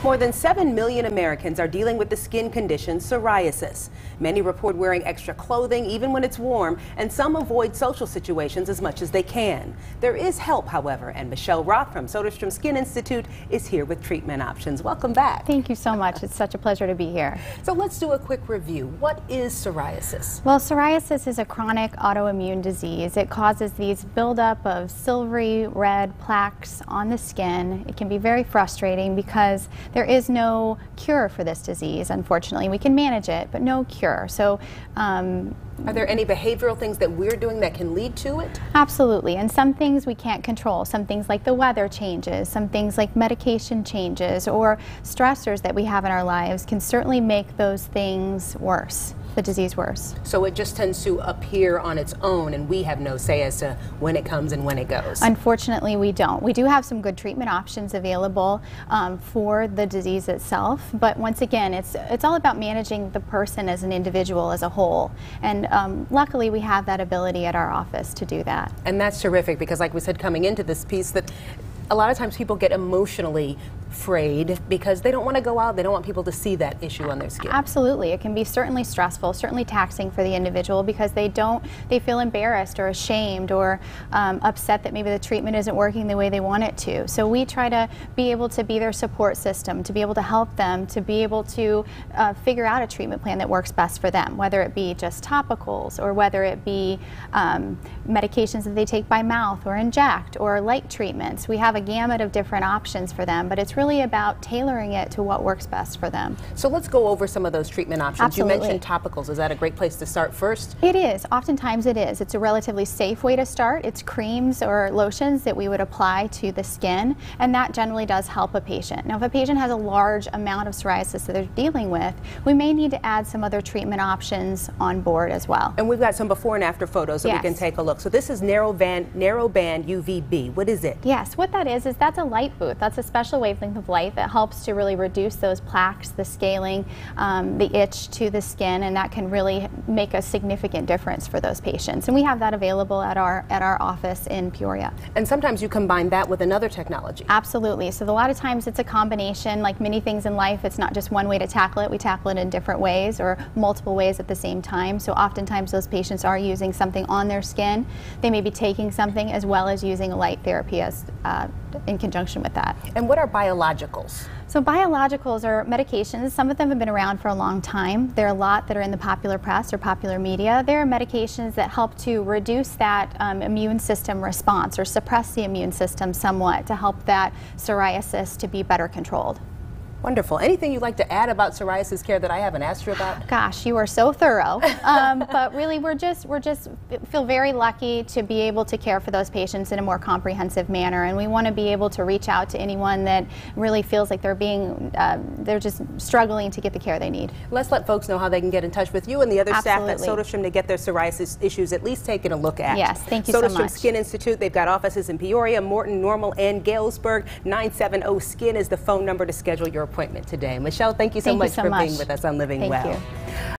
More than 7 million Americans are dealing with the skin condition psoriasis. Many report wearing extra clothing even when it's warm, and some avoid social situations as much as they can. There is help, however, and Michelle Roth from Soderstrom Skin Institute is here with treatment options. Welcome back. Thank you so much. It's such a pleasure to be here. So let's do a quick review. What is psoriasis? Well, psoriasis is a chronic autoimmune disease. It causes these buildup of silvery red plaques on the skin. It can be very frustrating because there is no cure for this disease, unfortunately. We can manage it, but no cure. So, are there any behavioral things that we're doing that can lead to it? Absolutely, and some things we can't control. Some things like the weather changes, some things like medication changes, or stressors that we have in our lives can certainly make those things worse, the disease worse. So it just tends to appear on its own, and we have no say as to when it comes and when it goes? Unfortunately, we don't. We do have some good treatment options available for the disease itself, but once again, it's all about managing the person as an individual, as a whole, and luckily we have that ability at our office to do that. And that's terrific, because like we said coming into this piece, that a lot of times people get emotionally frayed because they don't want to go out, they don't want people to see that issue on their skin. Absolutely. It can be certainly stressful, certainly taxing for the individual because they feel embarrassed or ashamed or upset that maybe the treatment isn't working the way they want it to. So we try to be able to be their support system, to be able to help them, to be able to figure out a treatment plan that works best for them, whether it be just topicals or whether it be medications that they take by mouth or inject or light treatments. We have a gamut of different options for them, but it's really about tailoring it to what works best for them. So let's go over some of those treatment options. Absolutely. You mentioned topicals. Is that a great place to start first? It is. Oftentimes it is. It's a relatively safe way to start. It's creams or lotions that we would apply to the skin, and that generally does help a patient. Now, if a patient has a large amount of psoriasis that they're dealing with, we may need to add some other treatment options on board as well. And we've got some before and after photos that we can take a look. So this is Narrowband Uvb. What is it? Yes, what that is that's a light booth. That's a special wavelength of light that helps to really reduce those plaques, the scaling, the itch to the skin, and that can really make a significant difference for those patients. And we have that available at our office in Peoria. And sometimes you combine that with another technology. Absolutely. So a lot of times it's a combination. Like many things in life, it's not just one way to tackle it. We tackle it in different ways or multiple ways at the same time. So oftentimes those patients are using something on their skin. They may be taking something as well as using a light therapy as in conjunction with that. And what are biologicals? So biologicals are medications. Some of them have been around for a long time. There are a lot that are in the popular press or popular media. There are medications that help to reduce that immune system response or suppress the immune system somewhat to help that psoriasis to be better controlled. Wonderful. Anything you'd like to add about psoriasis care that I haven't asked you about? Gosh, you are so thorough. But really, we're just feel very lucky to be able to care for those patients in a more comprehensive manner, and we want to be able to reach out to anyone that really feels like they're just struggling to get the care they need. Let's let folks know how they can get in touch with you and the other Absolutely. staff at Soderstrom to get their psoriasis issues at least taken a look at. Yes, thank you so much. Soderstrom Skin Institute, they've got offices in Peoria, Morton, Normal, and Galesburg. 970-SKIN is the phone number to schedule your appointment today. Michelle, thank you so much for being with us on Living Well. Thank you.